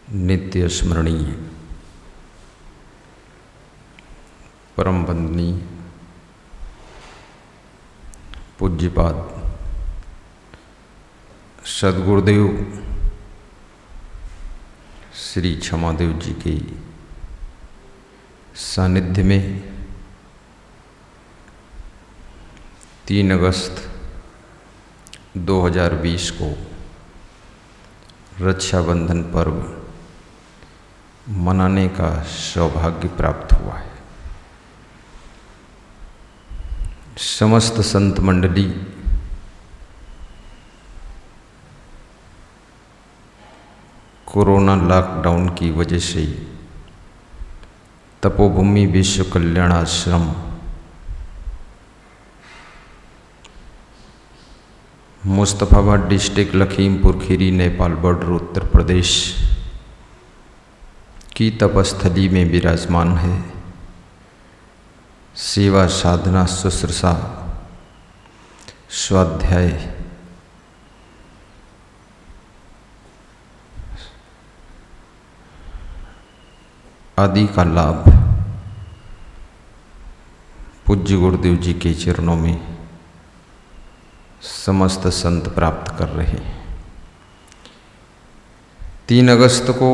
नित्य स्मरणीय परम वंदनीय पूज्यपाद सद्गुरुदेव श्री क्षमादेव जी के सानिध्य में 3 अगस्त 2020 को रक्षाबंधन पर्व मनाने का सौभाग्य प्राप्त हुआ है। समस्त संत मंडली कोरोना लॉकडाउन की वजह से तपोभूमि विश्व कल्याण आश्रम मुस्तफाबाद डिस्ट्रिक्ट लखीमपुर खीरी नेपाल बॉर्डर उत्तर प्रदेश की तपस्थली में विराजमान है। सेवा साधना शुश्रूषा स्वाध्याय आदि का लाभ पूज्य गुरुदेव जी के चरणों में समस्त संत प्राप्त कर रहे हैं। 3 अगस्त को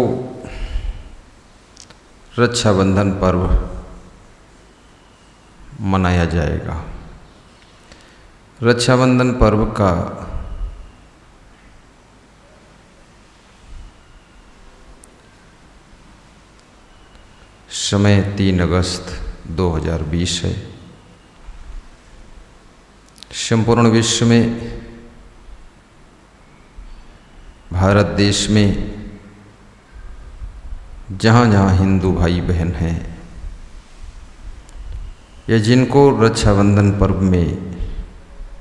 रक्षाबंधन पर्व मनाया जाएगा। रक्षाबंधन पर्व का समय 3 अगस्त 2020 है। संपूर्ण विश्व में भारत देश में जहाँ जहाँ हिंदू भाई बहन हैं या जिनको रक्षाबंधन पर्व में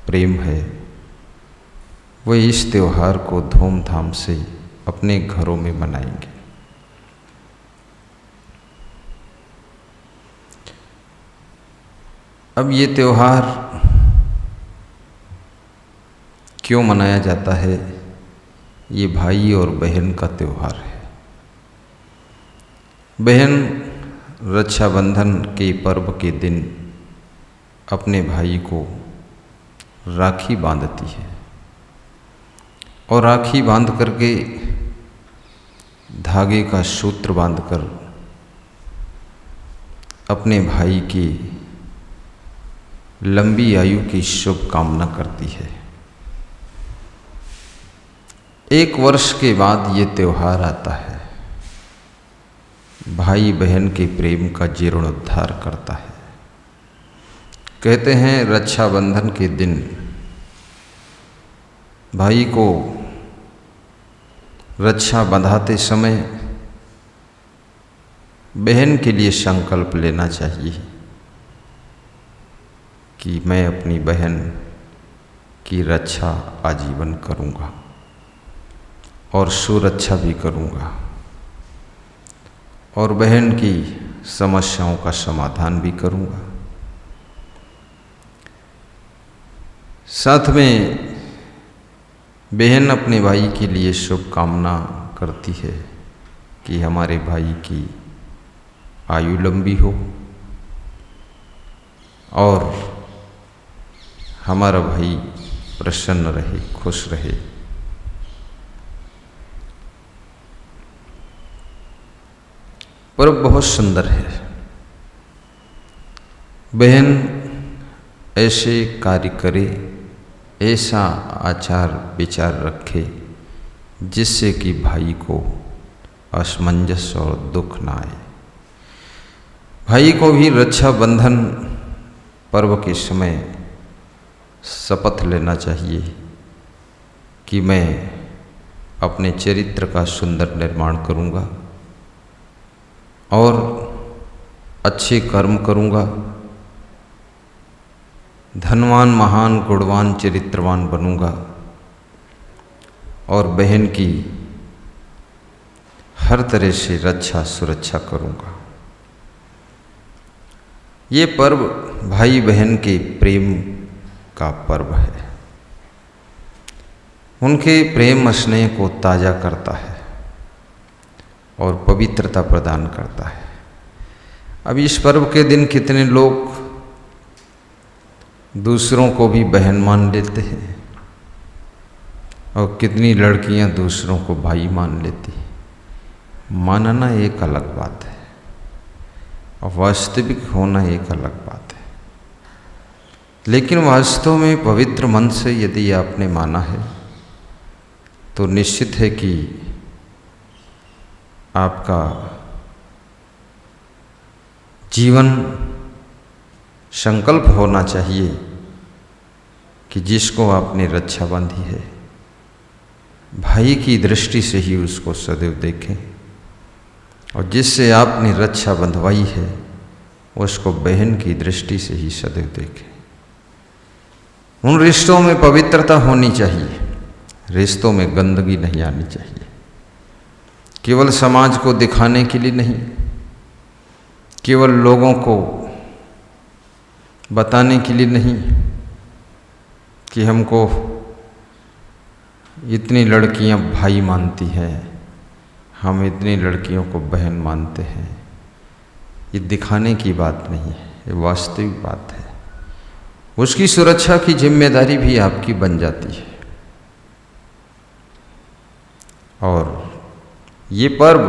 प्रेम है, वो इस त्यौहार को धूमधाम से अपने घरों में मनाएंगे। अब ये त्यौहार क्यों मनाया जाता है? ये भाई और बहन का त्यौहार है। बहन रक्षाबंधन के पर्व के दिन अपने भाई को राखी बांधती है और राखी बांध करके धागे का सूत्र बांधकर अपने भाई की लंबी आयु की शुभ कामना करती है। 1 वर्ष के बाद ये त्यौहार आता है। भाई बहन के प्रेम का जीर्णोद्धार करता है। कहते हैं रक्षाबंधन के दिन भाई को रक्षा बंधाते समय बहन के लिए संकल्प लेना चाहिए कि मैं अपनी बहन की रक्षा आजीवन करूँगा और सुरक्षा भी करूँगा और बहन की समस्याओं का समाधान भी करूँगा। साथ में बहन अपने भाई के लिए शुभकामना करती है कि हमारे भाई की आयु लंबी हो और हमारा भाई प्रसन्न रहे, खुश रहे। पर्व बहुत सुंदर है। बहन ऐसे कार्य करे, ऐसा आचार विचार रखे जिससे कि भाई को असमंजस और दुख ना आए। भाई को भी रक्षाबंधन पर्व के समय शपथ लेना चाहिए कि मैं अपने चरित्र का सुंदर निर्माण करूँगा और अच्छे कर्म करूँगा, धनवान महान गुणवान चरित्रवान बनूँगा और बहन की हर तरह से रक्षा सुरक्षा करूँगा। ये पर्व भाई बहन के प्रेम का पर्व है। उनके प्रेम स्नेह को ताज़ा करता है। और पवित्रता प्रदान करता है। अब इस पर्व के दिन कितने लोग दूसरों को भी बहन मान लेते हैं और कितनी लड़कियां दूसरों को भाई मान लेती हैं। मानना एक अलग बात है और वास्तविक होना एक अलग बात है। लेकिन वास्तव में पवित्र मन से यदि आपने माना है तो निश्चित है कि आपका जीवन संकल्प होना चाहिए कि जिसको आपने रक्षा बांधी है भाई की दृष्टि से ही उसको सदैव देखें, और जिससे आपने रक्षा बंधवाई है उसको बहन की दृष्टि से ही सदैव देखें। उन रिश्तों में पवित्रता होनी चाहिए, रिश्तों में गंदगी नहीं आनी चाहिए। केवल समाज को दिखाने के लिए नहीं, केवल लोगों को बताने के लिए नहीं कि हमको इतनी लड़कियां भाई मानती हैं, हम इतनी लड़कियों को बहन मानते हैं, ये दिखाने की बात नहीं है, ये वास्तविक बात है। उसकी सुरक्षा की जिम्मेदारी भी आपकी बन जाती है। और ये पर्व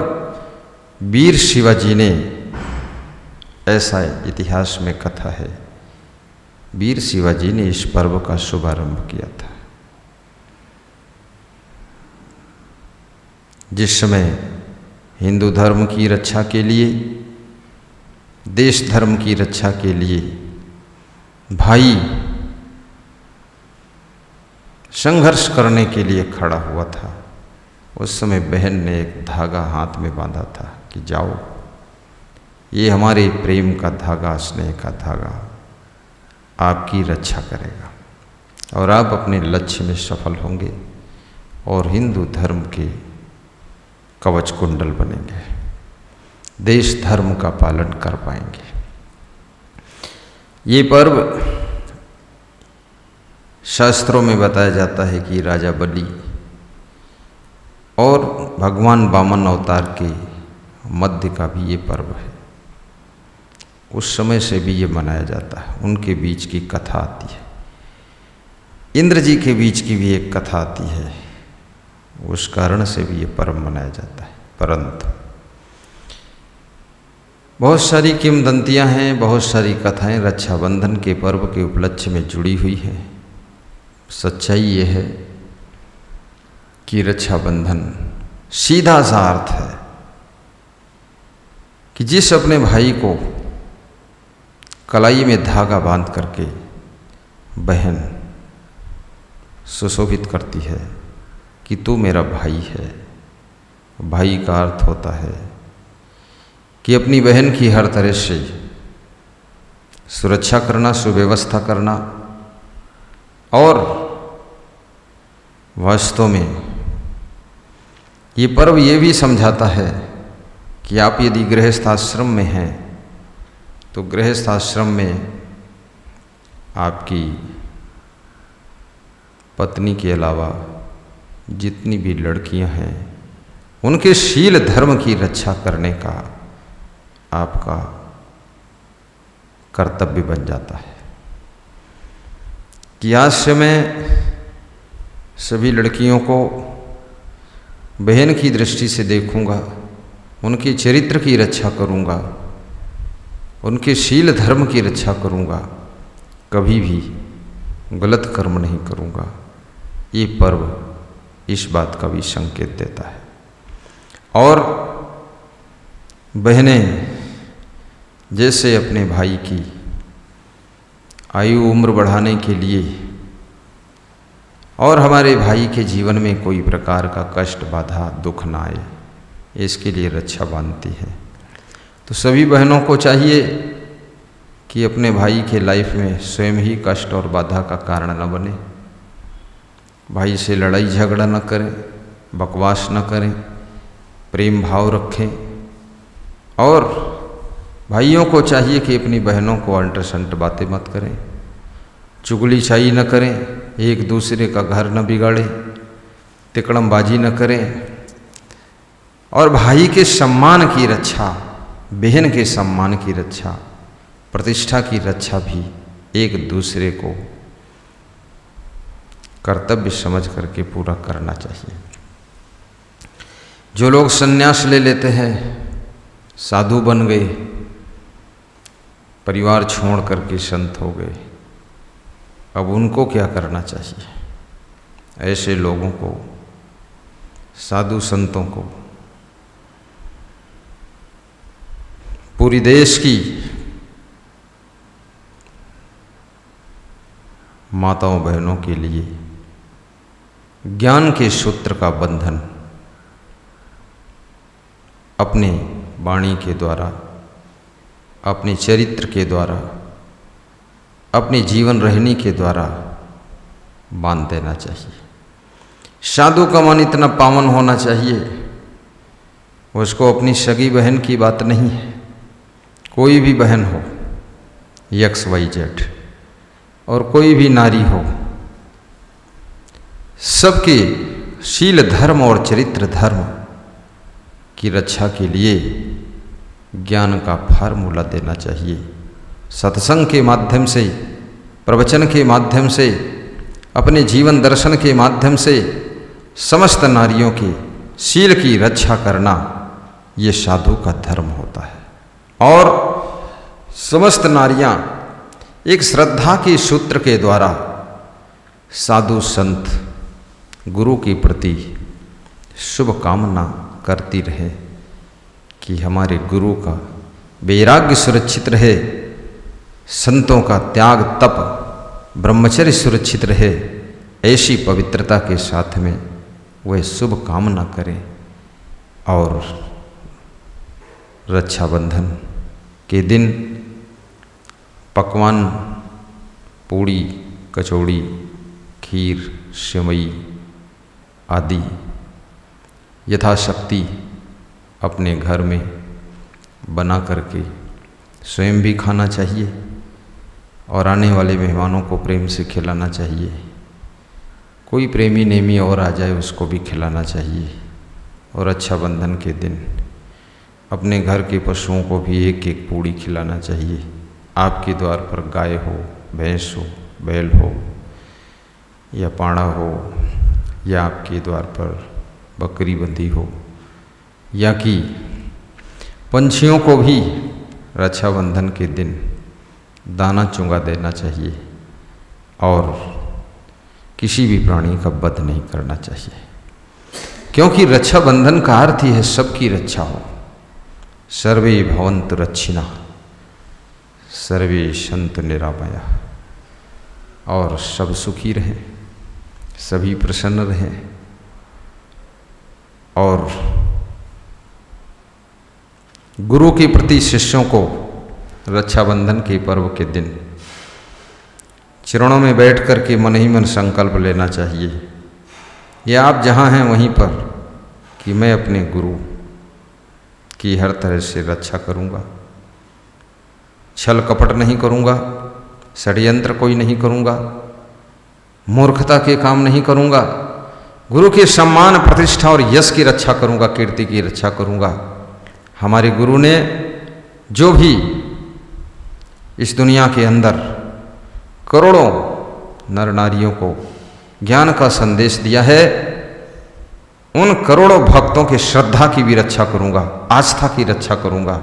वीर शिवाजी ने, ऐसा इतिहास में कथा है, वीर शिवाजी ने इस पर्व का शुभारंभ किया था। जिस समय हिंदू धर्म की रक्षा के लिए, देश धर्म की रक्षा के लिए भाई संघर्ष करने के लिए खड़ा हुआ था, उस समय बहन ने एक धागा हाथ में बांधा था कि जाओ, ये हमारे प्रेम का धागा, स्नेह का धागा आपकी रक्षा करेगा और आप अपने लक्ष्य में सफल होंगे और हिंदू धर्म के कवच कुंडल बनेंगे, देश धर्म का पालन कर पाएंगे। ये पर्व शास्त्रों में बताया जाता है कि राजा बलि और भगवान वामन अवतार के मध्य का भी ये पर्व है। उस समय से भी ये मनाया जाता है। उनके बीच की कथा आती है, इंद्र जी के बीच की भी एक कथा आती है, उस कारण से भी ये पर्व मनाया जाता है। परंतु बहुत सारी किंवदंतियाँ हैं, बहुत सारी कथाएं रक्षाबंधन के पर्व के उपलक्ष्य में जुड़ी हुई हैं। सच्चाई ये है कि रक्षाबंधन सीधा सा अर्थ है कि जिस अपने भाई को कलाई में धागा बांध करके बहन सुशोभित करती है कि तू मेरा भाई है। भाई का अर्थ होता है कि अपनी बहन की हर तरह से सुरक्षा करना, सुव्यवस्था करना, और वास्तव में ये पर्व ये भी समझाता है कि आप यदि गृहस्थ आश्रम में हैं तो गृहस्थ आश्रम में आपकी पत्नी के अलावा जितनी भी लड़कियां हैं उनके शील धर्म की रक्षा करने का आपका कर्तव्य बन जाता है कि आज से मैं सभी लड़कियों को बहन की दृष्टि से देखूंगा, उनके चरित्र की रक्षा करूंगा, उनके शील धर्म की रक्षा करूंगा, कभी भी गलत कर्म नहीं करूंगा। ये पर्व इस बात का भी संकेत देता है। और बहनें जैसे अपने भाई की आयु उम्र बढ़ाने के लिए और हमारे भाई के जीवन में कोई प्रकार का कष्ट, बाधा, दुख ना आए, इसके लिए रक्षा बांधती है, तो सभी बहनों को चाहिए कि अपने भाई के लाइफ में स्वयं ही कष्ट और बाधा का कारण न बने, भाई से लड़ाई झगड़ा न करें, बकवास न करें, प्रेम भाव रखें। और भाइयों को चाहिए कि अपनी बहनों को अल्टसंट बातें मत करें, चुगली चाई न करें, एक दूसरे का घर न बिगाड़ें, तिकड़मबाजी न करें, और भाई के सम्मान की रक्षा, बहन के सम्मान की रक्षा, प्रतिष्ठा की रक्षा भी एक दूसरे को कर्तव्य समझ करके पूरा करना चाहिए। जो लोग संन्यास ले लेते हैं, साधु बन गए, परिवार छोड़ करके संत हो गए, अब उनको क्या करना चाहिए? ऐसे लोगों को, साधु संतों को पूरी देश की माताओं बहनों के लिए ज्ञान के सूत्र का बंधन अपने वाणी के द्वारा, अपने चरित्र के द्वारा, अपने जीवन रहने के द्वारा बांध देना चाहिए। साधु का मन इतना पावन होना चाहिए, उसको अपनी सगी बहन की बात नहीं है, कोई भी बहन हो, XYZ, और कोई भी नारी हो, सबके शील धर्म और चरित्र धर्म की रक्षा के लिए ज्ञान का फार्मूला देना चाहिए। सत्संग के माध्यम से, प्रवचन के माध्यम से, अपने जीवन दर्शन के माध्यम से समस्त नारियों के शील की रक्षा करना ये साधु का धर्म होता है। और समस्त नारियां एक श्रद्धा के सूत्र के द्वारा साधु संत गुरु के प्रति शुभ कामना करती रहे कि हमारे गुरु का वैराग्य सुरक्षित रहे, संतों का त्याग तप ब्रह्मचर्य सुरक्षित रहे। ऐसी पवित्रता के साथ में वह शुभ कामना करें और रक्षाबंधन के दिन पकवान, पूड़ी, कचौड़ी, खीर, सेवई आदि यथाशक्ति अपने घर में बना करके स्वयं भी खाना चाहिए और आने वाले मेहमानों को प्रेम से खिलाना चाहिए। कोई प्रेमी नेमी और आ जाए उसको भी खिलाना चाहिए। और रक्षाबंधन के दिन अपने घर के पशुओं को भी एक एक पूड़ी खिलाना चाहिए। आपके द्वार पर गाय हो, भैंस हो, बैल हो या पाड़ा हो, या आपके द्वार पर बकरी बंधी हो, या कि पंछियों को भी रक्षाबंधन के दिन दाना चुंगा देना चाहिए और किसी भी प्राणी का वध नहीं करना चाहिए, क्योंकि रक्षाबंधन का अर्थ ही है सबकी रक्षा हो। सर्वे भवन्तु रक्षिणा सर्वे सन्तु निरामया, और सब सुखी रहें, सभी प्रसन्न रहें। और गुरु के प्रति शिष्यों को रक्षाबंधन के पर्व के दिन चरणों में बैठ कर के मन ही मन संकल्प लेना चाहिए, या आप जहाँ हैं वहीं पर, कि मैं अपने गुरु की हर तरह से रक्षा करूँगा, छल कपट नहीं करूँगा, षड्यंत्र कोई नहीं करूँगा, मूर्खता के काम नहीं करूँगा, गुरु के सम्मान, प्रतिष्ठा और यश की रक्षा करूँगा, कीर्ति की रक्षा करूँगा। हमारे गुरु ने जो भी इस दुनिया के अंदर करोड़ों नर नारियों को ज्ञान का संदेश दिया है, उन करोड़ों भक्तों के श्रद्धा की भी रक्षा करूँगा, आस्था की रक्षा करूँगा,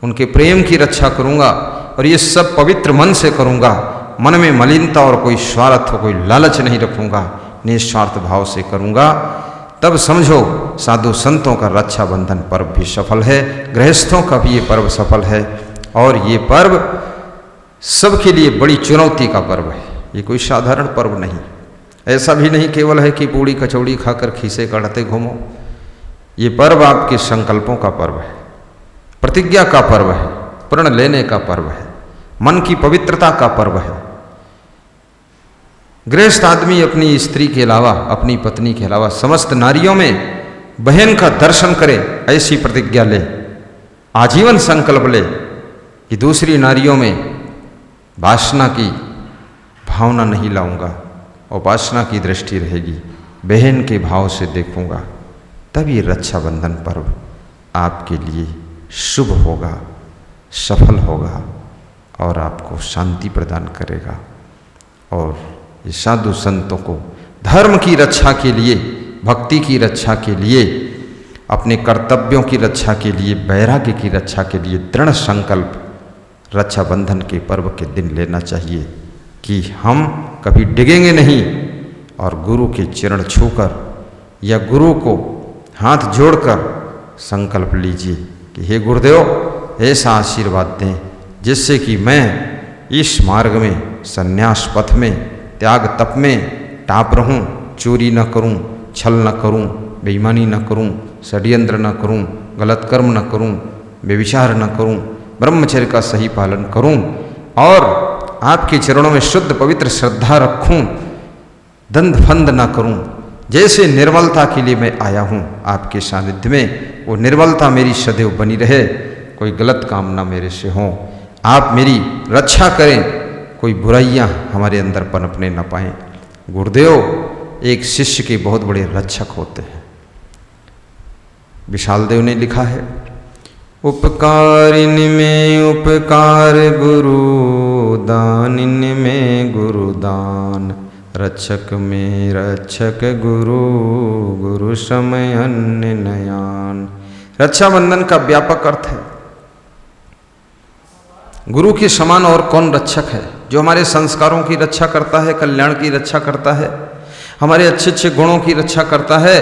उनके प्रेम की रक्षा करूँगा, और ये सब पवित्र मन से करूँगा। मन में मलिनता और कोई स्वार्थ, कोई लालच नहीं रखूँगा, निस्वार्थ भाव से करूँगा। तब समझो साधु संतों का रक्षाबंधन पर्व भी सफल है, गृहस्थों का भी ये पर्व सफल है। और ये पर्व सबके लिए बड़ी चुनौती का पर्व है, ये कोई साधारण पर्व नहीं। ऐसा भी नहीं केवल है कि पूड़ी कचौड़ी खाकर खीसे काटते घूमो। ये पर्व आपके संकल्पों का पर्व है, प्रतिज्ञा का पर्व है, प्रण लेने का पर्व है, मन की पवित्रता का पर्व है। गृहस्थ आदमी अपनी स्त्री के अलावा, अपनी पत्नी के अलावा समस्त नारियों में बहन का दर्शन करे, ऐसी प्रतिज्ञा ले, आजीवन संकल्प ले कि दूसरी नारियों में वासना की भावना नहीं लाऊंगा, उपासना की दृष्टि रहेगी, बहन के भाव से देखूंगा, तब ये रक्षाबंधन पर्व आपके लिए शुभ होगा, सफल होगा और आपको शांति प्रदान करेगा। और ये साधु संतों को धर्म की रक्षा के लिए, भक्ति की रक्षा के लिए, अपने कर्तव्यों की रक्षा के लिए, वैराग्य की रक्षा के लिए दृढ़ संकल्प रक्षाबंधन के पर्व के दिन लेना चाहिए कि हम कभी डिगेंगे नहीं। और गुरु के चरण छूकर या गुरु को हाथ जोड़कर संकल्प लीजिए कि हे गुरुदेव ऐसा आशीर्वाद दें जिससे कि मैं इस मार्ग में, संन्यास पथ में, त्याग तप में टाप रहूं, चोरी न करूं, छल न करूं, बेईमानी न करूं, षड्यंत्र न करूं, गलत कर्म न करूं, व्यभिचार न करूं, ब्रह्मचर्य का सही पालन करूं और आपके चरणों में शुद्ध पवित्र श्रद्धा रखूं, दंड फंद न करूं। जैसे निर्मलता के लिए मैं आया हूं आपके सानिध्य में, वो निर्मलता मेरी सदैव बनी रहे, कोई गलत काम ना मेरे से हो, आप मेरी रक्षा करें, कोई बुराइयां हमारे अंदर पनपने न पाएं। गुरुदेव एक शिष्य के बहुत बड़े रक्षक होते हैं। विशाल देव ने लिखा है, उपकारिन में उपकार गुरु दान, में गुरु दान, रक्षक में रक्षक गुरु, गुरु समय अन्य नयान। रक्षाबंधन का व्यापक अर्थ है गुरु के समान और कौन रक्षक है, जो हमारे संस्कारों की रक्षा करता है, कल्याण की रक्षा करता है, हमारे अच्छे अच्छे गुणों की रक्षा करता है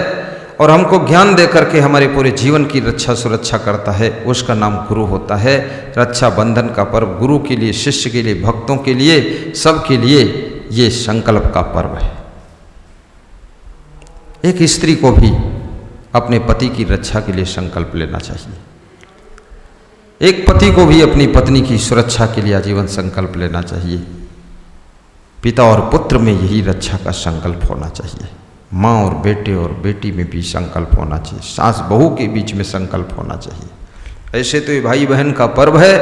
और हमको ज्ञान दे करके हमारे पूरे जीवन की रक्षा सुरक्षा करता है, उसका नाम गुरु होता है। रक्षाबंधन का पर्व गुरु के लिए, शिष्य के लिए, भक्तों के लिए, सबके लिए ये संकल्प का पर्व है। एक स्त्री को भी अपने पति की रक्षा के लिए संकल्प लेना चाहिए। एक पति को भी अपनी पत्नी की सुरक्षा के लिए आजीवन संकल्प लेना चाहिए। पिता और पुत्र में यही रक्षा का संकल्प होना चाहिए। माँ और बेटे और बेटी में भी संकल्प होना चाहिए। सास बहू के बीच में संकल्प होना चाहिए। ऐसे तो ये भाई बहन का पर्व है,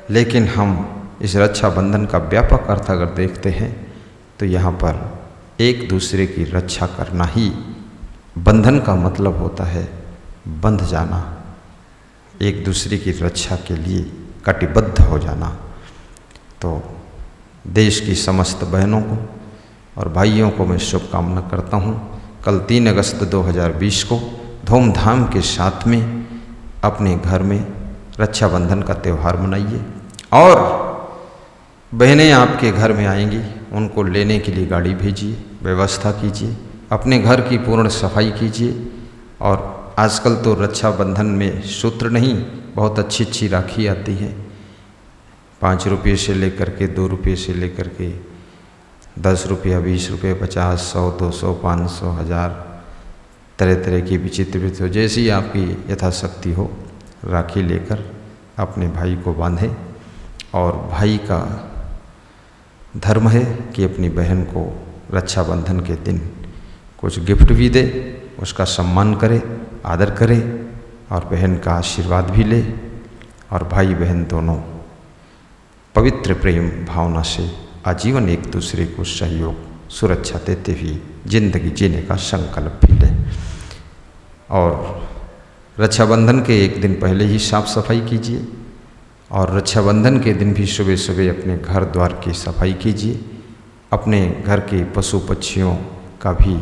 लेकिन हम इस रक्षाबंधन का व्यापक अर्थ अगर देखते हैं तो यहाँ पर एक दूसरे की रक्षा करना ही बंधन का मतलब होता है, बंध जाना, एक दूसरे की रक्षा के लिए कटिबद्ध हो जाना। तो देश की समस्त बहनों को और भाइयों को मैं शुभकामना करता हूँ। कल 3 अगस्त 2020 को धूमधाम के साथ में अपने घर में रक्षाबंधन का त्यौहार मनाइए और बहनें आपके घर में आएंगी, उनको लेने के लिए गाड़ी भेजिए, व्यवस्था कीजिए, अपने घर की पूर्ण सफाई कीजिए। और आजकल तो रक्षाबंधन में सूत्र नहीं, बहुत अच्छी अच्छी राखी आती है, 5 रुपये से लेकर के 2 रुपये से लेकर के 10 रुपया, 20 रुपये, 50, 100, 200, 500, 1000, तरह तरह की विचित्र हो, जैसी आपकी यथाशक्ति हो राखी लेकर अपने भाई को बांधें। और भाई का धर्म है कि अपनी बहन को रक्षाबंधन के दिन कुछ गिफ्ट भी दे, उसका सम्मान करे, आदर करे और बहन का आशीर्वाद भी ले। और भाई बहन दोनों पवित्र प्रेम भावना से आजीवन एक दूसरे को सहयोग, सुरक्षा देते हुए जिंदगी जीने का संकल्प भी लें। और रक्षाबंधन के एक दिन पहले ही साफ सफाई कीजिए और रक्षाबंधन के दिन भी सुबह सुबह अपने घर द्वार की सफाई कीजिए। अपने घर के पशु पक्षियों का भी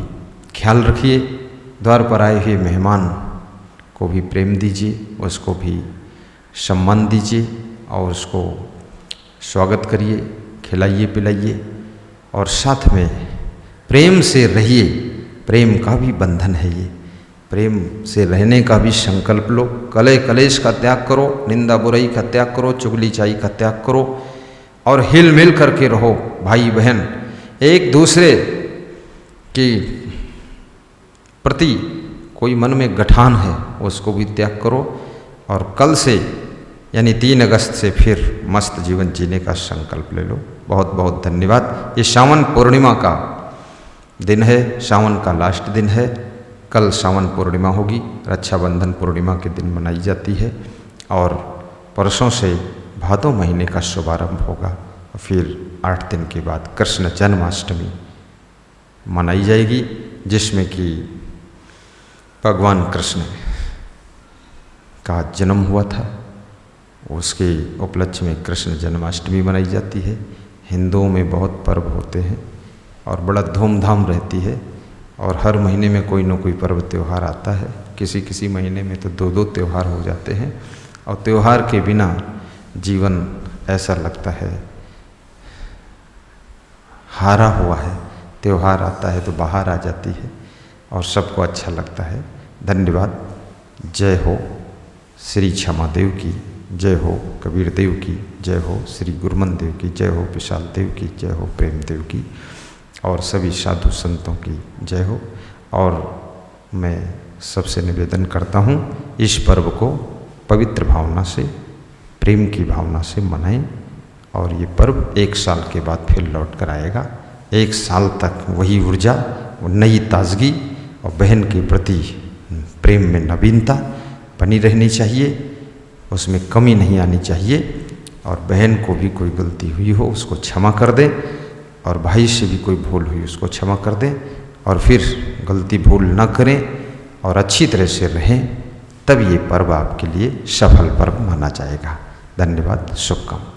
ख्याल रखिए। द्वार पर आए हुए मेहमान को भी प्रेम दीजिए, उसको भी सम्मान दीजिए और उसको स्वागत करिए, खिलाइए पिलाइए और साथ में प्रेम से रहिए। प्रेम का भी बंधन है ये, प्रेम से रहने का भी संकल्प लो। कलह कलेश का त्याग करो, निंदा बुराई का त्याग करो, चुगली चाई का त्याग करो और हिल मिल करके रहो। भाई बहन एक दूसरे की प्रति कोई मन में गठान है उसको भी त्याग करो और कल से यानी 3 अगस्त से फिर मस्त जीवन जीने का संकल्प ले लो। बहुत बहुत धन्यवाद। ये सावन पूर्णिमा का दिन है, सावन का लास्ट दिन है। कल सावन पूर्णिमा होगी, रक्षाबंधन पूर्णिमा के दिन मनाई जाती है और परसों से भादों महीने का शुभारंभ होगा। फिर 8 दिन के बाद कृष्ण जन्माष्टमी मनाई जाएगी, जिसमें कि भगवान कृष्ण का जन्म हुआ था, उसके उपलक्ष्य में कृष्ण जन्माष्टमी मनाई जाती है। हिंदुओं में बहुत पर्व होते हैं और बड़ा धूमधाम रहती है, और हर महीने में कोई न कोई पर्व त्यौहार आता है। किसी किसी महीने में तो 2-2 त्यौहार हो जाते हैं, और त्यौहार के बिना जीवन ऐसा लगता है हारा हुआ है। त्यौहार आता है तो बाहर आ जाती है और सबको अच्छा लगता है। धन्यवाद। जय हो श्री क्षमा देव की, जय हो कबीर देव की, जय हो श्री गुरुमन देव की, जय हो विशाल देव की, जय हो प्रेम देव की, और सभी साधु संतों की जय हो। और मैं सबसे निवेदन करता हूँ, इस पर्व को पवित्र भावना से, प्रेम की भावना से मनाएं, और ये पर्व 1 साल के बाद फिर लौट कर आएगा। 1 साल तक वही ऊर्जा, वो नई ताजगी और बहन के प्रति प्रेम में नवीनता बनी रहनी चाहिए, उसमें कमी नहीं आनी चाहिए। और बहन को भी कोई गलती हुई हो उसको क्षमा कर दें, और भाई से भी कोई भूल हुई उसको क्षमा कर दें, और फिर गलती भूल न करें और अच्छी तरह से रहें, तब ये पर्व आपके लिए सफल पर्व माना जाएगा। धन्यवाद। शुभकामनाएं।